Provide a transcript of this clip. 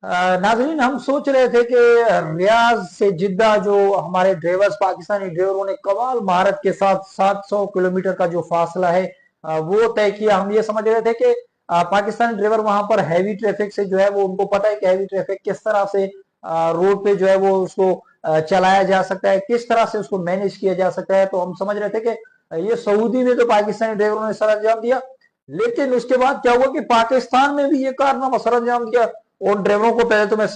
नाजरीन, हम सोच रहे थे कि रियाज से जिद्दा जो हमारे ड्राइवर्स पाकिस्तानी ड्राइवरों ने कमाल महारत के साथ 700 किलोमीटर का जो फासला है वो तय किया। हम ये समझ रहे थे कि पाकिस्तानी ड्राइवर वहां पर हैवी ट्रैफिक से जो है वो उनको पता है कि हैवी ट्रैफिक किस तरह से रोड पे जो है वो उसको चलाया जा सकता है, किस तरह से उसको मैनेज किया जा सकता है। तो हम समझ रहे थे कि ये सऊदी में तो पाकिस्तानी ड्राइवरों ने सर अंजाम दिया, लेकिन उसके बाद क्या हुआ कि पाकिस्तान में भी ये कारनामा सर अंजाम दिया। उन ड्राइवरों को पहले तो मैं